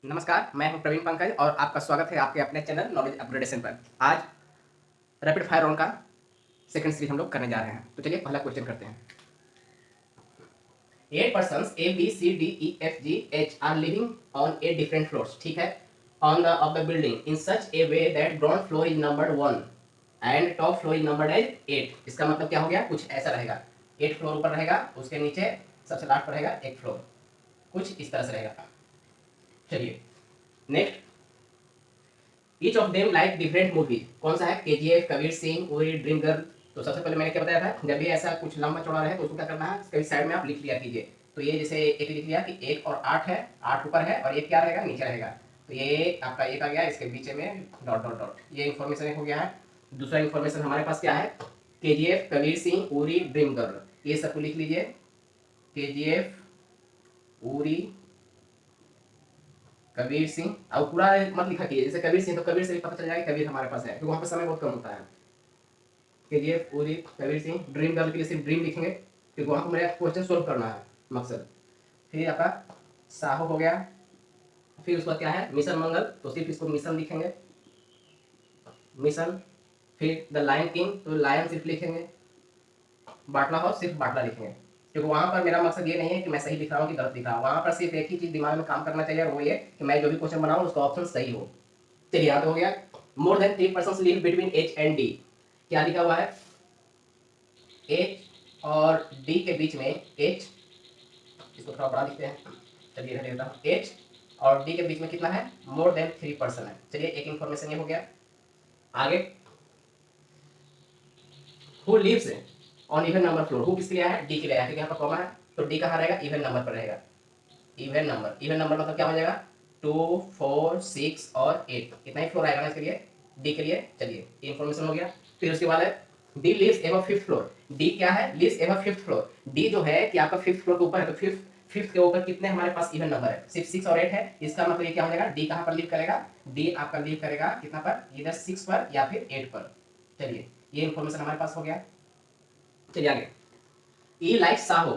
नमस्कार, मैं हूं प्रवीण पंकज और आपका स्वागत है आपके अपने चैनल नॉलेज अपग्रेडेशन पर। आज रैपिड फायर राउंड का सेकंड सीरीज हम लोग करने जा रहे हैं। तो चलिए पहला क्वेश्चन करते हैं। 8 persons A B C D E F G H are living on 8 different floors, ठीक है, on the of the building in such a way that ground floor is numbered 1 and top floor is numbered as 8। इसका मतलब क्या हो गया, कुछ ऐसा रहेगा, 8 फ्लोर ऊपर रहेगा, उसके नीचे सबसे लास्ट पर रहेगा एक फ्लोर, कुछ इस तरह से रहेगा। चलिए next, each of them like different movie. कौन सा है? KGF, Kabir Singh, Uri, dream girl. तो सबसे पहले मैंने क्या बताया था, जब भी ऐसा कुछ लंबा चौड़ा रहे तो उसको क्या करना है, कभी साइड में आप लिख लिया कीजिए। तो ये जैसे एक लिख लिया कि 1 और 8 है, 8 ऊपर है और ये क्या रहेगा, नीचे रहेगा। तो ये आपका एक आ गया, इसके बीच में डॉट डॉट डॉट, ये इन्फॉर्मेशन हो गया है। दूसरा इन्फॉर्मेशन हमारे पास क्या है, KGF, Kabir Singh, Uri, dream girl, ये सबको लिख लीजिए। केजीएफ, उरी, कबीर सिंह, अब पूरा मत लिखा कीजिए, जैसे कबीर सिंह तो कबीर से भी पता चल जाएगा कबीर हमारे पास है, क्योंकि वहाँ पर समय बहुत कम होता है। केजीएफ, पूरी, कबीर सिंह, ड्रीम गर्ल के लिए सिर्फ ड्रीम लिखेंगे क्योंकि वहाँ पर मेरा क्वेश्चन सोल्व करना है, मकसद। फिर आपका साहो हो गया, फिर उसका क्या है, मिशन मंगल, तो सिर्फ इसको मिशन लिखेंगे, मिशन। फिर द लायन किंग, तो लायन सिर्फ लिखेंगे। बाटला हाउस सिर्फ बाटला लिखेंगे, क्योंकि वहाँ पर मेरा मकसद ये नहीं है कि मैं सही लिख रहा हूँ कि गलत लिख रहा हूँ, वहाँ पर सिर्फ एक ही चीज़ दिमाग में काम करना चाहिए, वो ये कि मैं जो भी क्वेश्चन बनाऊँ उसका ऑप्शन सही हो। चलिए यहाँ पे हो गया। More than 3 person live between H and D, क्या लिखा हुआ है, एच और डी के बीच में, एच, इसको थोड़ा बड़ा लिखते हैं, चलिए इधर लेता हूँ, एच और डी के बीच में कितना है, मोर देन 3 पर्सन है। चलिए एक इंफॉर्मेशन ये हो गया। आगे, who lives on even number floor, who किसके लिए है, डी के लिए है, क्योंकि यहाँ पर कॉमन है, तो डी कहाँ रहेगा, इवन नंबर पर रहेगा। इवन नंबर, इवन नंबर मतलब क्या हो जाएगा, 2, 4, 6 और 8, इतना ही फ्लोर आएगा ना इसके लिए, डी के लिए। चलिए ये इंफॉर्मेशन हो गया। फिर उसके बाद है D lives above 5th floor, D क्या है, lives above 5th floor. D जो है कि आपका 5th फ्लोर के ऊपर है, तो फिफ्थ के ऊपर कितने हमारे पास इवन नंबर है, सिर्फ 6 और 8 है। इसका मतलब ये क्या हो जाएगा, डी कहाँ पर लिव करेगा, डी आपका लिव करेगा कितना पर, इधर 6 पर या फिर 8 पर। चलिए ये इंफॉर्मेशन हमारे पास हो गया। चलिए आगे, ई लाइक साहो,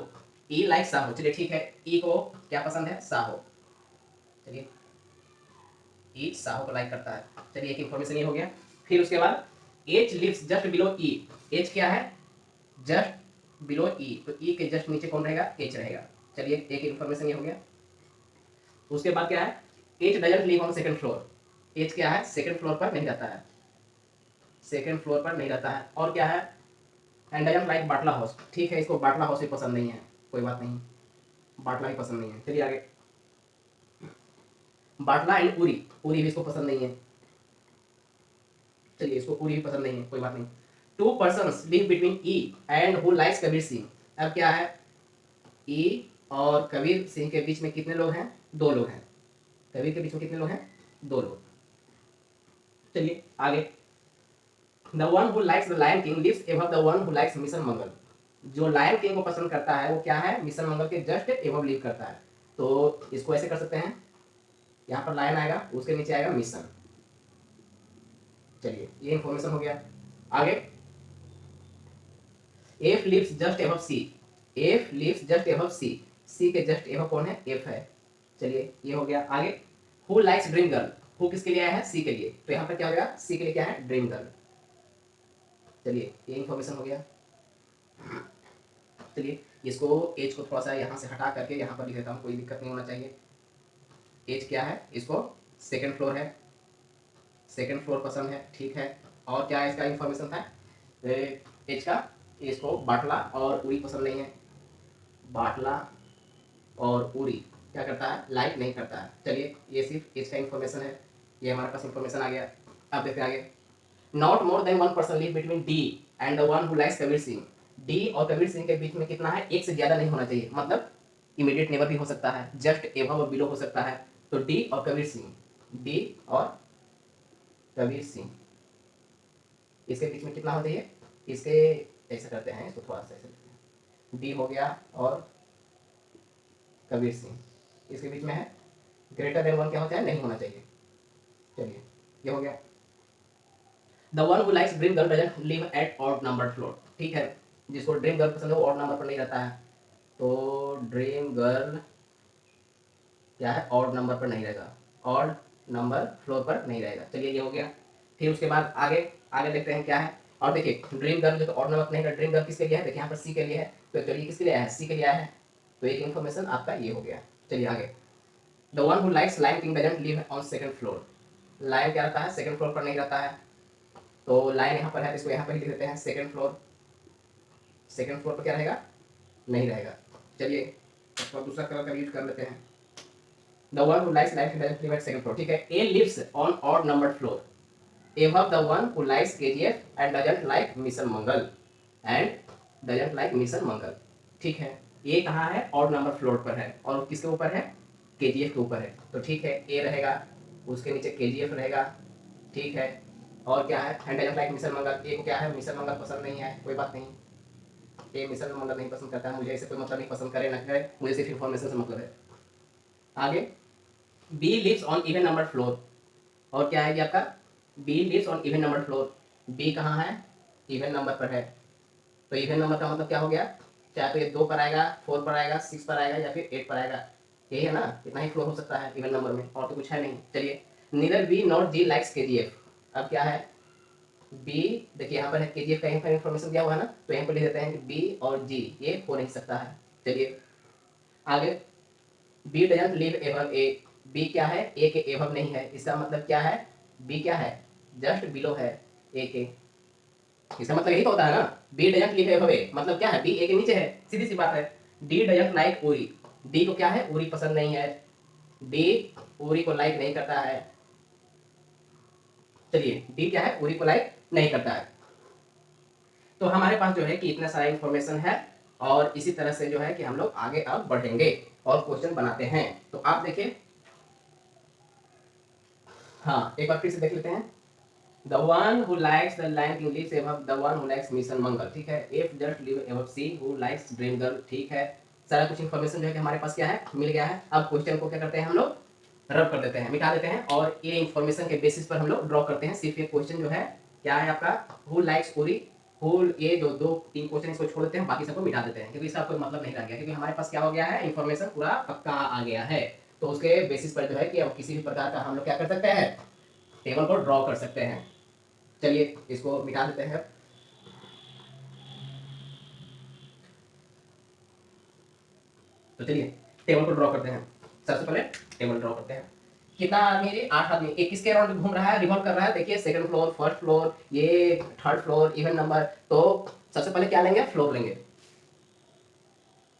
ई लाइक साहो, चलिए ठीक है, ई को क्या पसंद है, साहो। चलिए ई साहो को लाइक करता है। चलिए एक इंफॉर्मेशन ये हो गया। फिर उसके बाद एच लिव्स जस्ट बिलो ई, एच क्या है, जस्ट बिलो ई, तो ई के जस्ट नीचे कौन रहेगा, एच रहेगा। चलिए एक इंफॉर्मेशन ये हो गया। उसके बाद क्या है, H doesn't live on second floor, H क्या है, सेकंड फ्लोर पर नहीं रहता है, सेकंड फ्लोर पर नहीं रहता है। और क्या है, and doesn't like Batla house, ठीक है, इसको बाटला हाउस भी पसंद नहीं है, कोई बात नहीं, बाटला भी पसंद नहीं है। चलिए आगे, बाटला एंड उरी, उरी भी इसको पसंद नहीं है, चलिए इसको पूरी भी पसंद नहीं है, कोई बात नहीं। 2 persons live between E and who likes Kabir Singh, अब क्या है, ई और कबीर सिंह के बीच में कितने लोग हैं, 2 लोग हैं, कबीर के बीच में कितने लोग हैं, 2 लोग। चलिए आगे, the one who likes the Lion King lives above the one who likes Mission Mangal, जो लायन किंग को पसंद करता है वो क्या है, मिशन मंगल के जस्ट एबव लिव करता है। तो इसको ऐसे कर सकते हैं, यहाँ पर लायन आएगा, उसके नीचे आएगा मिशन। चलिए ये इंफॉर्मेशन हो गया। आगे, एफ लिव्स जस्ट एबव सी, एफ लिव्स जस्ट एबव सी, सी के जस्ट एबव कौन है, एफ है। चलिए ये हो गया। आगे, who likes dream girl, who किसके लिए आया है, सी के लिए, तो यहाँ पर क्या हो गया, सी के लिए क्या है, ड्रीम गर्ल। चलिए ये इंफॉर्मेशन हो गया। चलिए इसको एज को थोड़ा सा यहाँ से हटा करके यहाँ पर लिख देता हूँ, कोई दिक्कत नहीं होना चाहिए। एज क्या है, इसको सेकंड फ्लोर है, सेकंड फ्लोर पसंद है, ठीक है। और क्या इसका इंफॉर्मेशन था, एज का, इसको बाटला और उरी पसंद नहीं है, बाटला और उरी क्या करता है, लाइक नहीं करता है। चलिए ये सिर्फ इसका इंफॉर्मेशन है, ये हमारे पास इंफॉर्मेशन आ गया। अब देखते हैं आगे, not more than 1 person live between D and the one who likes Kabir Singh, D और कबीर सिंह के बीच में कितना है, एक से ज्यादा नहीं होना चाहिए, मतलब इमीडिएट नेबर भी हो सकता है, जस्ट एबव और बिलो हो सकता है। तो डी और कबीर सिंह, डी और कबीर सिंह, इसके बीच में कितना होना चाहिए, इसके ऐसे करते हैं, इसको थोड़ा सा ऐसे लिखते हैं, डी हो गया और कबीर सिंह, इसके बीच में है, ग्रेटर देन 1 क्या होता है, नहीं होना चाहिए। चलिए ये हो गया। The one who likes dream girl doesn't live eight odd number floor, ठीक है, जिसको ड्रीम गर्ल पसंद है वो ऑड नंबर पर नहीं रहता है, तो ड्रीम गर्ल क्या है, ऑड नंबर पर नहीं रहेगा, ऑड नंबर फ्लोर पर नहीं रहेगा। चलिए ये हो गया। फिर उसके बाद आगे आगे देखते हैं क्या है। और देखिए ड्रीम गर्ल जो तो ऑड नंबर नहीं है, ड्रीम गर्ल किसके लिए है, देखिए यहाँ पर सी के लिए है, तो चलिए किसके लिए है, सी के लिए आया है। तो एक इन्फॉर्मेशन आपका ये हो गया। चलिए आगे, the one who likes lion king doesn't live on second floor. Lion क्या रहता है, सेकंड फ्लोर पर नहीं रहता है। तो लायन यहाँ पर है तो इसको यहाँ पर ही लिख देते हैं सेकंड फ्लोर। सेकंड फ्लोर पर क्या रहेगा, नहीं रहेगा। चलिए इसको दूसरा कलर का यूज कर लेते हैं। The one who likes lion king doesn't live at second floor, ठीक है। A lives on odd number floor above the one who likes KGF and doesn't like Mission Mangal and doesn't like Mission Mangal, ठीक है। ये कहाँ है, odd number floor पर है और किसके ऊपर है, KGF के ऊपर है। तो ठीक है ए रहेगा, उसके नीचे KGF रहेगा, ठीक है। और क्या है, एंड डजंट लाइक मिशन मंगल, ए को क्या है, मिशन मंगल पसंद नहीं है, कोई बात नहीं, ए मिशन मंगल नहीं पसंद करता है, मुझे इससे कोई मतलब नहीं, पसंद करे ना करे, मुझे सिर्फ इन्फॉर्मेशन से मतलब है। आगे B lives on even number floor, और क्या है कि आपका B lives on even number floor. B कहाँ है, इवन नंबर पर है। तो इवन नंबर का मतलब क्या हो गया, चाहे तो ये 2 पर आएगा, 4 पर आएगा, 6 पर आएगा या फिर 8 पर आएगा, यही है ना, इतना ही फ्लोर हो सकता है इवन नंबर में, और तो कुछ है नहीं। चलिए neither B not G likes KGF. अब क्या है, बी देखिए यहाँ पर है केजीएफ का यहाँ इन्फॉर्मेशन दिया हुआ है ना, तो यहाँ पर लिख देते हैं कि बी और जी ये हो नहीं सकता है। चलिए आगे, B doesn't live above A. B क्या है, ए के एबव नहीं है, इसका मतलब क्या है, बी क्या है, जस्ट बिलो है ए के। इसका मतलब यही तो होता है ना, बी डजंट लिव एबव ए, मतलब क्या है, बी ए के नीचे है, सीधी सी बात है। D doesn't like Uri, D को क्या है, उरी पसंद नहीं है, डी उरी को लाइक नहीं करता है। चलिए डी क्या है, उरी को लाइक नहीं करता है। तो हमारे पास जो है कि इतना सारा इंफॉर्मेशन है, और इसी तरह से जो है कि हम लोग आगे अब बढ़ेंगे और क्वेश्चन बनाते हैं। तो आप देखिए, हाँ एक बार फिर से देख लेते हैं। The one who likes the Lion King lives above the one who likes Mission Mangal, ठीक है। If just live above C who likes Dream Girl, ठीक है। सारा कुछ इन्फॉर्मेशन जो है कि हमारे पास क्या है, मिल गया है। अब क्वेश्चन को क्या करते हैं हम लोग, रब कर देते हैं, मिटा देते हैं, और ये इन्फॉर्मेशन के बेसिस पर हम लोग ड्रॉ करते हैं। सिर्फ ये क्वेश्चन जो है क्या है आपका, हु लाइक्स उरी, हु, ये जो 2-3 क्वेश्चन इसको छोड़ देते हैं, बाकी सबको मिटा देते हैं, क्योंकि इसका कोई मतलब नहीं रह गया, क्योंकि हमारे पास क्या हो गया है, इन्फॉर्मेशन पूरा पक्का आ गया है। तो उसके बेसिस पर जो है कि अब किसी भी प्रकार का हम लोग क्या कर सकते हैं, टेबल को ड्रॉ कर सकते हैं। चलिए इसको मिटा देते हैं। तो चलिए टेबल को ड्रॉ करते हैं। सबसे पहले टेबल ड्रॉ करते हैं। कितना आदमी है, 8 आदमी। एक किसके अराउंड घूम रहा है, रिवॉल्व कर रहा है, देखिए सेकंड फ्लोर, फर्स्ट फ्लोर, ये थर्ड फ्लोर, इवन नंबर। तो सबसे पहले क्या लेंगे, फ्लोर लेंगे।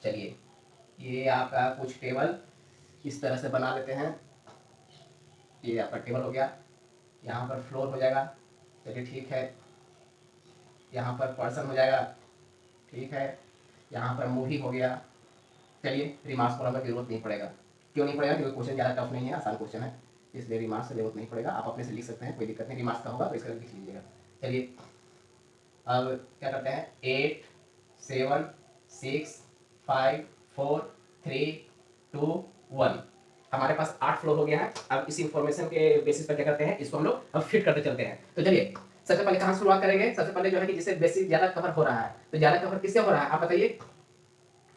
चलिए ये आपका कुछ टेबल इस तरह से बना लेते हैं। ये आपका टेबल हो गया, यहाँ पर फ्लोर हो जाएगा, चलिए ठीक है। यहाँ पर पर्सन हो जाएगा, ठीक है। यहाँ पर मूवी हो गया। चलिए रिमार्क्स बनाने की जरूरत नहीं पड़ेगा, क्यों नहीं पड़ेगा, क्योंकि क्वेश्चन ज़्यादा टफ नहीं है, आसान क्वेश्चन है, इसलिए रिमार्क्स की जरूरत नहीं पड़ेगा। आप अपने से लिख सकते हैं, कोई दिक्कत नहीं, रिमार्क्स का होगा तो इसका लिख लीजिएगा। चलिए अब क्या करते हैं, 8 7 6 5 4 3 2 1। हमारे पास 8 फ्लोर हो गया है। अब इस इंफॉर्मेशन के बेसिस पर क्या करते हैं, इसको हम लोग अब फिट करते चलते हैं। तो चलिए सबसे पहले कहाँ शुरुआत करेंगे, सबसे पहले जो है कि जिससे बेसिस ज़्यादा कवर हो रहा है, तो ज़्यादा कवर किससे हो रहा है आप बताइए।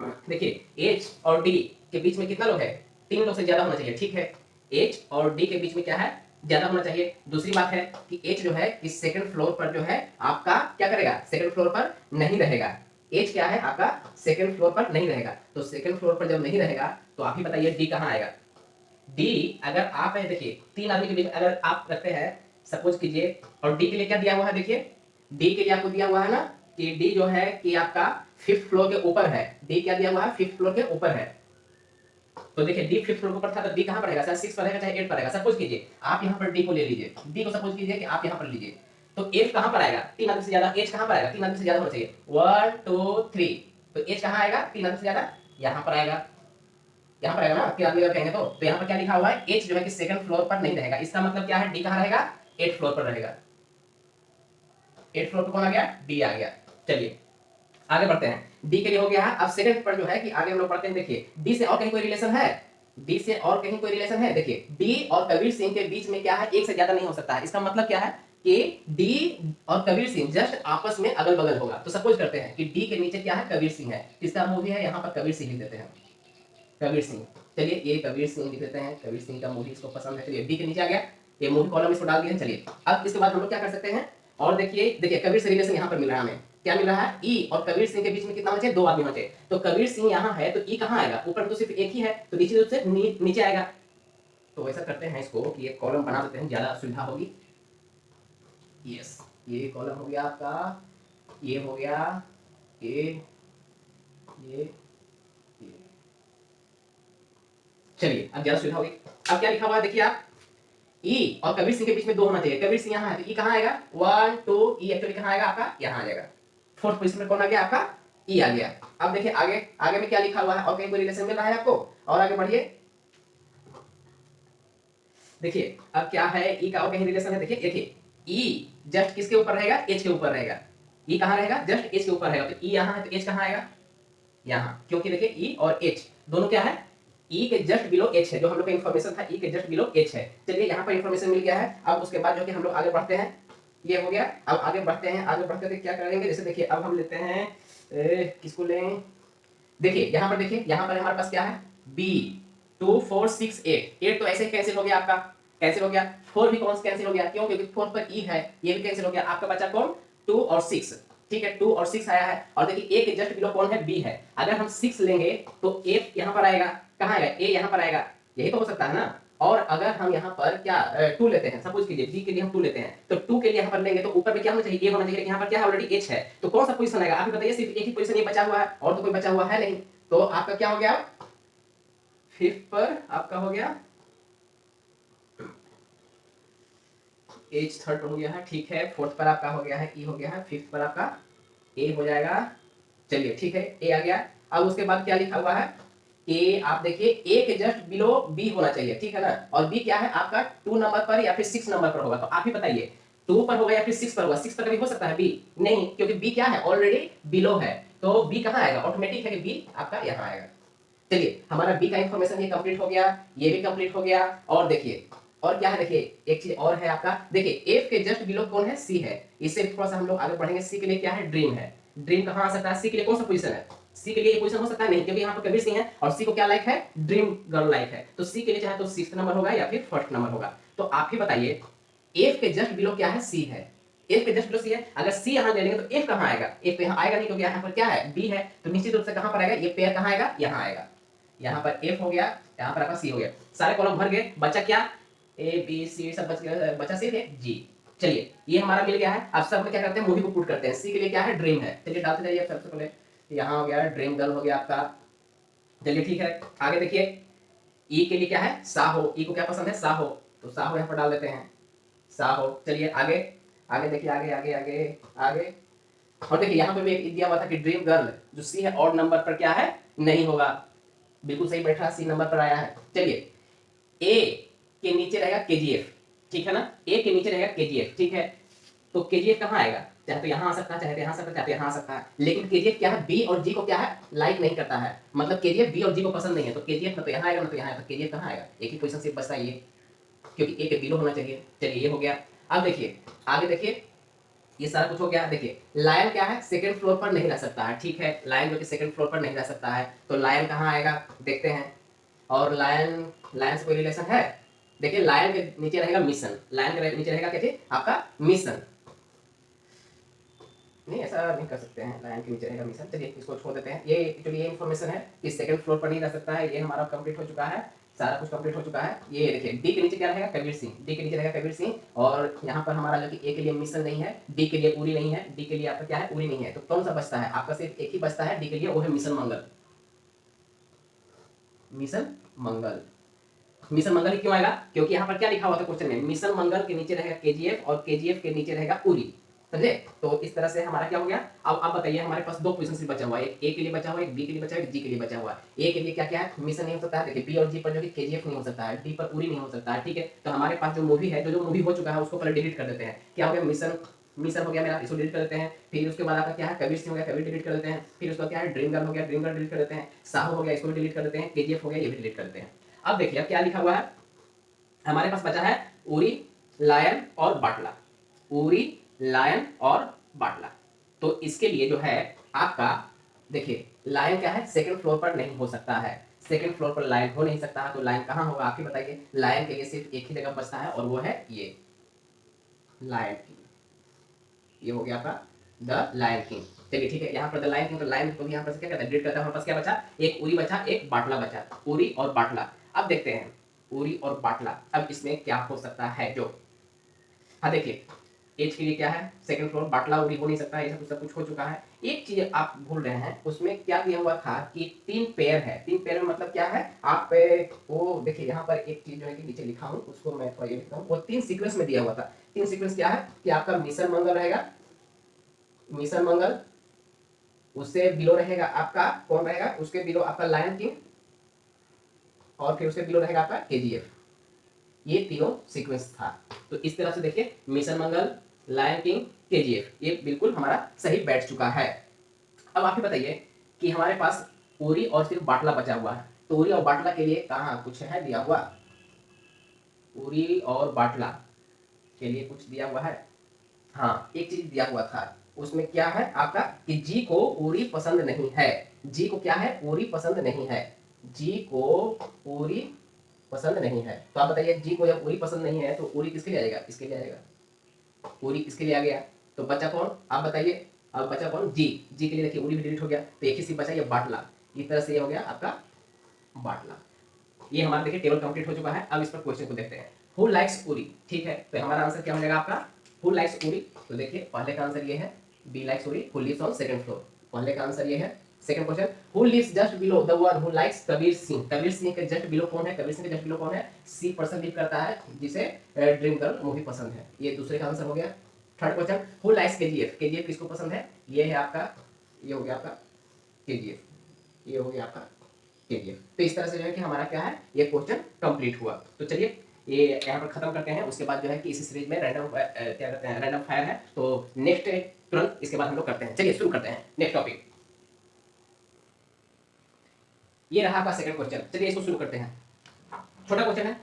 देखिए एच और डी के बीच में कितना लोग है, 3 लोग से ज्यादा होना चाहिए, ठीक है। एच और डी के बीच में क्या है, ज्यादा होना चाहिए। दूसरी बात है कि एच जो है इस सेकंड फ्लोर पर जो है आपका क्या करेगा, सेकंड फ्लोर पर नहीं रहेगा। एच क्या है आपका, सेकंड फ्लोर पर नहीं रहेगा। तो सेकंड फ्लोर पर जब नहीं रहेगा तो आप ही बताइए डी कहाँ आएगा। डी अगर आप है, देखिए 3 आदमी के बीच में अगर आप रखते हैं, सपोज कीजिए, और डी के लिए क्या दिया हुआ है, देखिए डी के लिए आपको दिया हुआ है ना कि डी जो है कि आपका 5th फ्लोर के ऊपर है। डी क्या दिया हुआ है, 5th फ्लोर के ऊपर है। तो देखिए डी 5th फ्लोर के ऊपर था, तो डी कहां पर रहेगा, चाहे 6 पर रहेगा चाहे 8 पर रहेगा। सपोज कीजिए आप यहां पर डी को ले लीजिए, डी को सपोज कीजिए कि आप यहां पर लीजिए, तो एफ कहां पर आएगा, 3 आदमी से ज्यादा। एच कहां पर आएगा, 3 आदमी से ज्यादा होना चाहिए, 1 2 3। तो एच कहां आएगा, 3 आदमी से ज्यादा, यहां पर आएगा, यहां पर आएगा ना, 3 आदमी अगर कहेंगे तो यहां पर क्या लिखा हुआ है, एच जो है कि सेकंड फ्लोर पर नहीं रहेगा। इसका मतलब क्या है, डी कहां रहेगा, 8th फ्लोर पर रहेगा। 8th फ्लोर पर कौन आ गया, डी आ गया। चलिए आगे बढ़ते हैं। डी के लिए हो गया है। अब सेकंड पर जो है कि आगे हम लोग पढ़ते हैं, देखिए डी से और कहीं कोई रिलेशन है, डी से और कहीं कोई रिलेशन है। देखिए डी और कबीर सिंह के बीच में क्या है, एक से ज्यादा नहीं हो सकता है। इसका मतलब क्या है कि डी और कबीर सिंह जस्ट आपस में अगल बगल होगा। तो सपोज करते हैं कि डी के नीचे क्या है, कबीर सिंह है, किसका मूवी है, यहाँ पर कबीर सिंह लिख देते हैं, कबीर सिंह। चलिए ये कबीर सिंह लिख देते हैं, कबीर सिंह का मूवी इसको पसंद है। चलिए डी के नीचे आ गया, ये मूवी कॉलम इसको डाल दिया। चलिए अब इसके बाद हम लोग क्या कर सकते हैं, और देखिए देखिए कबीर से रिलेशन यहाँ पर मिल रहा है हमें, क्या मिल रहा है, ई और कबीर सिंह के बीच में कितना होना चाहिए, 2 आदमी होना चाहिए। तो कबीर सिंह यहाँ है तो ई कहाँ आएगा, ऊपर तो सिर्फ एक ही है, तो नीचे रूप से नीचे आएगा। तो ऐसा करते हैं इसको कि एक कॉलम बना देते हैं, ज्यादा सुविधा होगी। यस, ये कॉलम हो गया आपका, ये हो गया, ये चलिए अब ज्यादा सुविधा होगी। अब क्या लिखा हुआ है देखिए आप, ई और कबीर सिंह के बीच में 2 होना चाहिए। कबीर सिंह यहाँ है तो ई कहाँ आएगा, 1 2, ई एक्चुअली कहाँ आएगा आपका, यहाँ आ जाएगा। फोर्थ पोजीशन में कौन आ गया आपका, ई आ गया। अब देखिए आगे आगे में क्या लिखा हुआ है, और कहीं कोई रिलेशन मिल रहा है आपको, और आगे बढ़िए। देखिए अब क्या है, ई का और कहीं रिलेशन है, देखिए देखिए ई जस्ट किसके ऊपर रहेगा, एच के ऊपर रहेगा। ई कहाँ रहेगा, जस्ट एच के ऊपर रहेगा। तो ई यहाँ है तो एच कहाँ आएगा, यहाँ, क्योंकि देखिए ई और एच दोनों क्या है, ई के जस्ट बिलो एच है, जो हम लोग का इन्फॉर्मेशन था ई के जस्ट बिलो एच है। चलिए यहाँ पर इन्फॉर्मेशन मिल गया है। अब उसके बाद जो कि हम लोग आगे बढ़ते हैं, ये हो गया। अब आगे बढ़ते हैं, आगे बढ़ते क्या करेंगे, जैसे देखिए अब हम लेते हैं किसको लें, देखिए यहाँ पर, देखिए यहाँ पर हमारे पास क्या है, बी 2 4 6 8, 8 तो ऐसे ही कैंसिल हो गया आपका, कैंसिल हो गया। 4 भी कौन से कैंसिल हो गया, क्यों, क्योंकि 4 पर ई है, ये भी कैंसिल हो गया। आपका बचा कौन, 2 और 6, ठीक है, 2 और 6 आया है। और देखिए ए के जस्ट बिलो कौन है, बी है। अगर हम 6 लेंगे तो ए यहाँ पर आएगा, कहाँ आएगा, ए यहाँ पर आएगा, यही तो हो सकता है ना। और अगर हम यहाँ पर क्या 2 लेते हैं, सपोज कीजिए बी के लिए हम 2 लेते हैं, तो 2 के लिए यहाँ पर लेंगे तो ऊपर में क्या होना चाहिए, ए होना चाहिए। यहाँ पर क्या है, ऑलरेडी एच है, तो कौन सा पोजीशन आएगा, आप ही बताइए। सिर्फ एक ही पोजीशन ये बचा हुआ है, और तो कोई बचा हुआ है नहीं। तो आपका क्या हो गया, 5th पर आपका हो गया एज, 3rd हो गया है, ठीक है। 4th पर आपका हो गया है ई हो गया है, 5th पर आपका ए हो जाएगा। चलिए ठीक है, ए आ गया। अब उसके बाद क्या लिखा हुआ है, ए आप देखिए ए के जस्ट बिलो बी होना चाहिए, ठीक है ना। और बी क्या है आपका 2 नंबर पर या फिर 6 नंबर पर होगा। तो आप ही बताइए 2 पर होगा या फिर 6 पर होगा, 6 पर कभी हो सकता है बी, नहीं, क्योंकि बी क्या है, ऑलरेडी बिलो है। तो बी कहाँ आएगा, ऑटोमेटिक है कि बी आपका यहाँ आएगा। चलिए हमारा बी का इंफॉर्मेशन ये कंप्लीट हो गया, ये भी कंप्लीट हो गया। और देखिए और क्या है, देखिए एक चीज और है आपका, देखिए एफ के जस्ट बिलो कौन है, सी है। इससे थोड़ा सा हम लोग आगे बढ़ेंगे। सी के लिए क्या है, ड्रीम है। ड्रीम कहाँ आ सकता है, सी के लिए कौन सा पोजीशन है, सी के लिए ये पोजीशन हो सकता है नहीं, क्योंकि यहाँ पर कबीर सिंह है और सी को क्या लाइक है, ड्रीम गर्ल लाइक है। तो सी के लिए चाहे तो 6th नंबर होगा या फिर 1st नंबर होगा। तो आप ही बताइए एफ के जस्ट बिलो क्या है, सी है। एफ के जस्ट बिलो सी है, अगर सी यहाँ ले लेंगे तो एफ कहाँ आएगा, एफ तो यहाँ आएगा नहीं, क्योंकि यहाँ पर क्या है, बी है। तो निश्चित रूप से कहाँ पर आएगा, ये पेयर कहाँ आएगा, यहाँ आएगा। यहाँ पर एफ हो गया, यहाँ पर आपका सी हो गया। सारे कॉलम भर गए, बचा क्या, ए बी सी सब बच गया, बचा सिर्फ एक जी। चलिए ये हमारा मिल गया है। अब सब में क्या करते हैं, मूवी को पुट करते हैं। सी के लिए क्या है, ड्रीम है। चलिए डालते जाइए। सबसे पहले यहाँ हो गया ड्रीम गर्ल हो गया आपका। चलिए ठीक है, आगे देखिए ई के लिए क्या है, साहो। ई को क्या पसंद है, साहो, तो साहो यहाँ पर डाल देते हैं, साहो। चलिए आगे आगे देखिए, आगे आगे आगे आगे। और देखिए यहाँ पे भी एक दिया हुआ था कि ड्रीम गर्ल जो सी है और नंबर पर क्या है, नहीं होगा। बिल्कुल सही बैठा, सी नंबर पर आया है। चलिए ए के नीचे रहेगा केजीएफ, ठीक है ना, ए के नीचे रहेगा केजीएफ, ठीक है। तो केजीएफ कहाँ आएगा, चाहे तो यहाँ आ सकता है, चाहे तो यहाँ आ सकता है, चाहे तो यहाँ आ सकता है। लेकिन केजीएफ क्या है, बी और जी को क्या है, लाइक नहीं करता है। मतलब केजीएफ बी और जी को पसंद नहीं है। तो केजीएफ ना तो यहाँ आएगा ना तो यहाँ आएगा। तो केजीएफ कहाँ आएगा, एक ही पोजीशन सिर्फ बचता है ये, क्योंकि ए के बिलो होना चाहिए। चलिए ये हो गया। अब देखिए आगे देखिए, ये सारा कुछ हो गया। देखिए लायन क्या है, सेकंड फ्लोर पर नहीं रह सकता है, ठीक है। लायन जो कि सेकंड फ्लोर पर नहीं रह सकता है, तो लायन कहाँ आएगा देखते हैं। और लायन, लायन से कोई रिलेशन है, देखिए लायन के नीचे रहेगा मिशन। लायन के नीचे रहेगा क्या चीज, आपका मिशन। नहीं ऐसा नहीं कर सकते हैं, लायन के नीचे रहेगा मिशन। चलिए इसको छोड़ देते हैं। ये एक्चुअली ये इन्फॉर्मेशन है कि सेकंड फ्लोर पर नहीं रह सकता है। ये हमारा कंप्लीट हो चुका है, सारा कुछ कंप्लीट हो चुका है। ये देखिए डी के नीचे क्या रहेगा, कबीर सिंह। डी के नीचे रहेगा कबीर सिंह। और यहाँ पर हमारा जो कि ए के लिए मिशन नहीं है, डी के लिए उरी नहीं है, डी के लिए आपका क्या है, उरी नहीं है। तो कौन सा बचता है आपका, सिर्फ एक ही बचता है डी के लिए, वो है मिशन मंगल। मिशन मंगल, मिशन मंगल क्यों आएगा, क्योंकि यहाँ पर क्या लिखा हुआ था क्वेश्चन में, मिशन मंगल के नीचे रहेगा केजीएफ और केजीएफ के नीचे रहेगा उरी, समझे। तो इस तरह से हमारा क्या हो गया। अब आप बताइए, हमारे पास 2 पोजीशन बचा हुआ है, एक ए के लिए बचा हुआ है, एक बी के लिए बचा हुआ है, एक जी के लिए बचा हुआ है। ए के लिए क्या क्या है, मिशन नहीं हो सकता है, देखिए बी और जी पर जो कि केजीएफ नहीं हो सकता है, डी पर उरी नहीं हो सकता है, ठीक है। तो हमारे पास जो मूवी है, जो मूवी हो चुका है उसको पहले डिलीट कर देते हैं। क्या हो गया, मिशन, मिशन हो गया मेरा, इसको डिलीट कर देते हैं। फिर उसके बाद आपका क्या है, कबीर सिंह हो गया, कबीर डिलीट कर देते हैं। फिर उसका क्या है, ड्रीम गर्ल हो गया, ड्रीम गर्ल डिलीट कर देते हैं। साहू हो गया, इसको भी डिलीट कर देते हैं। केजीएफ हो गया, ये भी डिलीट कर देते हैं। अब देखिए अब क्या लिखा हुआ है, हमारे पास बचा है उरी, लायन और बाटला। उरी, लायन और बाटला। तो इसके लिए जो है आपका, देखिए लायन क्या है, सेकंड फ्लोर पर नहीं हो सकता है। सेकंड फ्लोर पर लायन हो नहीं सकता है, तो लायन कहाँ होगा आप ही बताइए। लायन के लिए सिर्फ एक ही जगह बचता है और वो है ये लायन किंग। ये हो गया आपका द लायन किंग। चलिए ठीक है, यहाँ पर द लायन किंग, तो लायन को भी यहाँ पर से क्या कहता है, डिलीट करता है। हमारे पास क्या बचा, एक उरी बचा, एक बाटला बचा, उरी और बाटला। अब देखते हैं उरी और बाटला, अब इसमें क्या हो सकता है। जो हाँ देखिए, एज के लिए क्या है, सेकंड फ्लोर, बाटला उरी हो नहीं सकता, ये सब कुछ हो चुका है। एक चीज आप भूल रहे हैं, उसमें क्या दिया हुआ था कि 3 पेयर है। 3 पेयर में मतलब क्या है, आप वो देखिए यहाँ पर एक चीज जो है कि नीचे लिखा हूँ, उसको मैं थोड़ा ये लिखता हूँ। वो 3 सीक्वेंस में दिया हुआ था। 3 सीक्वेंस क्या है कि आपका मिशन मंगल रहेगा, मिशन मंगल, उससे बिलो रहेगा आपका कौन रहेगा, उसके बिलो आपका लायन किंग, और फिर उसके बिलो रहेगा आपका केजीएफ। ये तीनों सीक्वेंस था। तो इस तरह से देखिए, मिशन मंगल, लायन किंग, केजीएफ, ये बिल्कुल हमारा सही बैठ चुका है। अब आप ही बताइए कि हमारे पास उरी और सिर्फ बाटला बचा हुआ है, तो उरी और बाटला के लिए कहाँ कुछ है दिया हुआ, उरी और बाटला के लिए कुछ दिया हुआ है। हाँ, एक चीज दिया हुआ था, उसमें क्या है आपका कि जी को उरी पसंद नहीं है। जी को क्या है, उरी पसंद नहीं है। जी को उरी पसंद नहीं है। तो आप बताइए, जी को जब उरी पसंद नहीं है तो उरी किसके लिए आएगा, इसके लिए आएगा। उरी किसके लिए आ गया, तो बचा कौन आप बताइए। अब बचा कौन, जी। जी के लिए देखिए उरी भी डिलीट हो गया, तो एक ही सिर्फ बचा ये बाटला। इस तरह से ये हो गया आपका बाटला। ये हमारा देखिए टेबल कंप्लीट हो चुका है। अब इस पर क्वेश्चन को देखते हैं। हु लाइक्स उरी, ठीक है, तो हमारा आंसर क्या हो जाएगा आपका, हु लाइक्स उरी। तो देखिए पहले का आंसर ये है, B likes Uri, who lives on second floor. पहले का आंसर ये है। Second question, who lives just below the one who likes Kabir Singh. Kabir Singh के जस्ट बिलो कौन है, कबीर सिंह के जस्ट बिलो कौन है, सी पर्सन लिव करता है जिसे ड्रीम गर्ल मूवी पसंद है। ये दूसरे का आंसर हो गया। Third question, who likes KGF, KGF किसको पसंद है, ये है आपका, ये हो गया आपका केजीएफ, ये हो गया आपका केजीएफ। तो इस तरह से जो है कि हमारा क्या है, ये क्वेश्चन कंप्लीट हुआ। तो चलिए ये यहाँ पर खत्म करते हैं। उसके बाद जो है कि इसी सीरीज में रैंडम क्या कहते हैं, रैंडम फायर है, तो नेक्स्ट तुरंत इसके बाद हम लोग करते हैं। चलिए शुरू करते हैं नेक्स्ट टॉपिक। ये रहा आपका सेकंड क्वेश्चन, चलिए इसको शुरू करते हैं। छोटा क्वेश्चन है।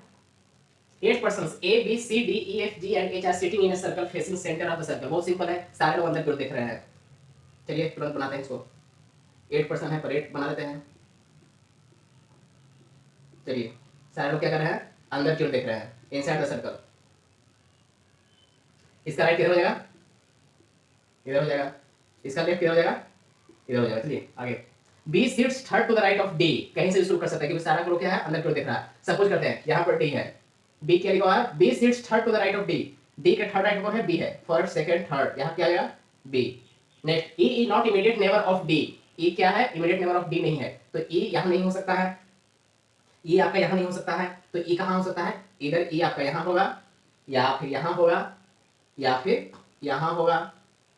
8 persons A B C D E F G and H are sitting in a circle facing center of the circle। बहुत सिंपल है, सारे लोग अंदर की ओर देख रहे हैं। चलिए तुरंत बनाते हैं इसको। 8 पर्सन है पर 8 बना देते हैं। चलिए सारे लोग क्या कर रहे हैं, अंदर की ओर देख रहे हैं, इनसाइड द सर्कल। इसका राइट किधर हो जाएगा, इधर हो जाएगा। इसका लेफ्ट किधर हो जाएगा, इधर हो जाएगा। चलिए आगे। B sits third to the right of D, कहीं से शुरू कर सकते हैं क्योंकि सारा ग्रुप क्या है, अंदर की ओर देख रहा है। सपोज करते हैं यहाँ पर डी है, बी क्या लिखा हुआ है, B sits third to the right of D. D के थर्ड राइट कौन है, बी है, फर्स्ट सेकंड थर्ड, यहाँ क्या आएगा B. Next, E is not immediate neighbour of D. E क्या है, इमीडिएट नेबर ऑफ डी नहीं है, तो ई यहाँ नहीं हो सकता है, ई आपका यहाँ नहीं हो सकता है, तो ई कहाँ हो सकता है, इधर ई आपका यहाँ होगा, या फिर यहाँ होगा, या फिर यहाँ होगा,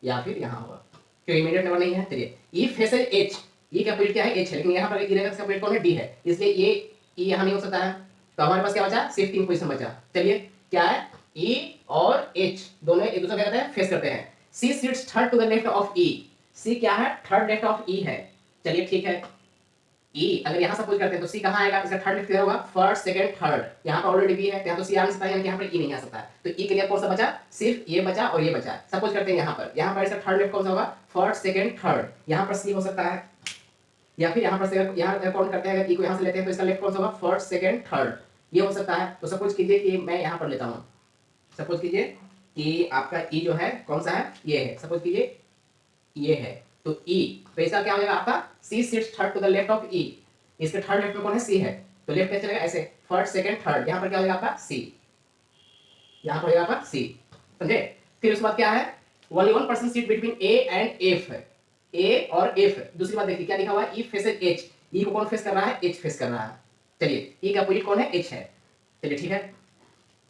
या फिर यहाँ होगा, क्यों इमीडिएट नेबर नहीं है। चलिए ई फेसेज एच, ई का पीरियड क्या है, एच है, लेकिन यहाँ पर ई रहेगा, इसका पीरियड कौन है, डी है, इसलिए ये ई यहाँ नहीं हो सकता है। तो हमारे पास क्या बचा, सिर्फ 3 पोजीशन बचा। चलिए क्या है, ई और एच दोनों एक दूसरे क्या करते हैं, फेस करते हैं। C sits third to the left of E, C क्या है, थर्ड लेफ्ट ऑफ ई है। चलिए ठीक है, ई अगर यहाँ सपोज करते हैं तो सी कहाँ आएगा, इसका थर्ड लेफ्ट किधर होगा, फर्स्ट सेकंड थर्ड, यहाँ पर ऑलरेडी बी है, यहाँ तो सी आ नहीं सकता है, यानी कि यहाँ पर ई नहीं आ सकता है। तो ई के लिए कौन सा बचा, सिर्फ ये बचा और ये बचा। सपोज करते हैं यहाँ पर इसका थर्ड लेफ्ट कौन सा होगा, फर्स्ट सेकंड थर्ड, यहाँ पर सी हो सकता है, या फिर यहाँ पर से यहाँ काउंट करते हैं, अगर ई को यहाँ से लेते हैं तो इसका लेफ्ट कौन सा होगा, फर्स्ट सेकंड थर्ड, ये हो सकता है। तो सपोज कीजिए कि मैं यहाँ पर लेता हूँ, सपोज कीजिए कि आपका ई जो है कौन सा है, ये है, सपोज कीजिए ये है, तो ई, तो इसका क्या हो जाएगा आपका, C sits third to the left of E, इसके थर्ड लेफ्ट में कौन है, सी है, तो लेफ्ट कैसे चलेगा, ऐसे फर्स्ट सेकंड थर्ड, यहाँ पर क्या हो जाएगा आपका सी, यहाँ पर हो जाएगा आपका सी, समझे। फिर उसके बाद क्या है, only one person seat between A and F, A और एफ। दूसरी बात देखिए क्या लिखा हुआ है, ई फेसेज एच, ई को कौन फेस कर रहा है, एच फेस कर रहा है। चलिए ई का अपोजिट कौन है, एच है। चलिए ठीक है,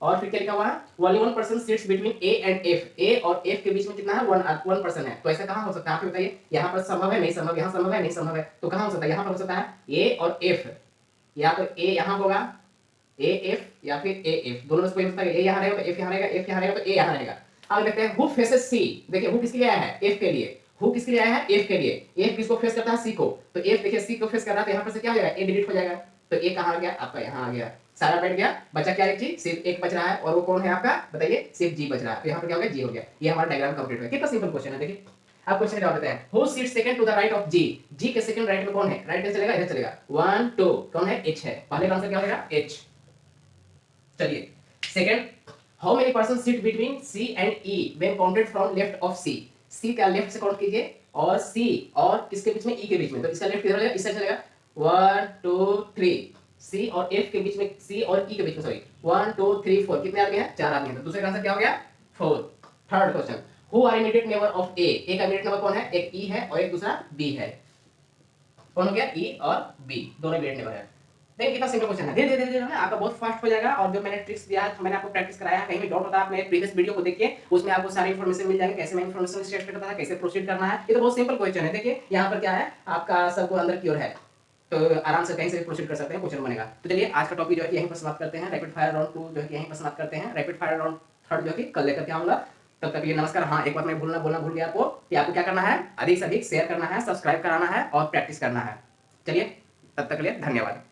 और फिर क्या लिखा हुआ है, only one person seats between A and F, A और एफ के बीच में कितना है, वन पर्सन है। तो ऐसा कहां हो सकता है आप बताइए, यहाँ पर संभव है नहीं संभव, यहाँ संभव है नहीं संभव है, तो कहां हो सकता है, यहाँ पर हो सकता है ए और एफ, या तो ए यहाँ होगा, ए एफ, या फिर ए एफ, दोनों में से कोई हो सकता है, ए यहाँ रहेगा तो एफ यहाँ रहेगा, एफ यहाँ रहेगा तो ए यहाँ रहेगा। अब देखते हैं हु फेसेस सी, देखिए हु किसके लिए आया है, एफ के लिए, हु किसके लिए आया है, एफ के लिए, एफ किसको फेस करता है, सी को, तो एफ देखिए सी को फेस कर रहा है, तो यहाँ पर से क्या हो जाएगा, ए डिलीट हो जाएगा, तो ए कहाँ आ गया आपका, यहाँ आ गया, सारा बैठ गया, बचा क्या, एक चीज सिर्फ एक बच रहा है, और वो कौन है आपका बताइए, सिर्फ जी बच रहा है, तो यहाँ पर क्या हो गया, जी हो गया। ये हमारा डायग्राम कंप्लीट हो गया। कितना सिंपल क्वेश्चन है देखिए। अब क्वेश्चन का जवाब देते हैं। Who sits second to the right of G, G के सेकंड राइट में कौन है, राइट में चलेगा, इधर चलेगा, 1 2 कौन है, एच है, पहले का आंसर क्या हो जाएगा, एच। चलिए second, how many person seat between C and E when counted from left of C, C का लेफ्ट से काउंट कीजिए और सी और किसके बीच में, ई के बीच में, तो इसका लेफ्ट किधर हो जाएगा, इस साइड चलेगा, 1 2 3, सी और एफ के बीच में, सी और ई के बीच में, सॉरी 1 2 3 4, कितने आदमी हैं, 4 आदमी हैं, तो दूसरे का आंसर क्या हो गया, 4। Third question, who are immediate neighbour of A, A का इमीडिएट नेबर कौन है, एक ई है और एक दूसरा बी है, कौन हो गया, ई और बी दोनों इमीडिएट नेबर है। देखिए कितना सिंपल क्वेश्चन है, धीरे धीरे धीरे ना आपका बहुत फास्ट हो जाएगा। और जो मैंने ट्रिक्स दिया है, मैंने आपको प्रैक्टिस कराया है, कहीं भी डाउट होता है आप मेरे प्रीवियस वीडियो को देखिए, उसमें आपको सारी इन्फॉर्मेशन मिल जाएगी, कैसे मैं इन्फॉर्मेशन एक्सट्रैक्ट करता था, कैसे प्रोसीड करना है। ये तो बहुत सिंपल क्वेश्चन है। देखिए यहाँ पर क्या है, आपका सबको अंदर की ओर है, तो आराम से कहीं से भी प्रोसीड कर सकते हैं, क्वेश्चन बनेगा। तो चलिए आज का टॉपिक जो है यहीं पर समाप्त करते हैं, रैपिड फायर राउंड 2 जो है यहीं पर समाप्त करते हैं, रैपिड फायर राउंड थर्ड जो है कल लेकर के आऊंगा। तब तक ये नमस्कार। हाँ एक बात मैं बोलना भूल गया आपको कि आपको क्या करना है, अधिक से अधिक शेयर करना है, सब्सक्राइब कराना है और प्रैक्टिस करना है। चलिए तब तक के लिए धन्यवाद।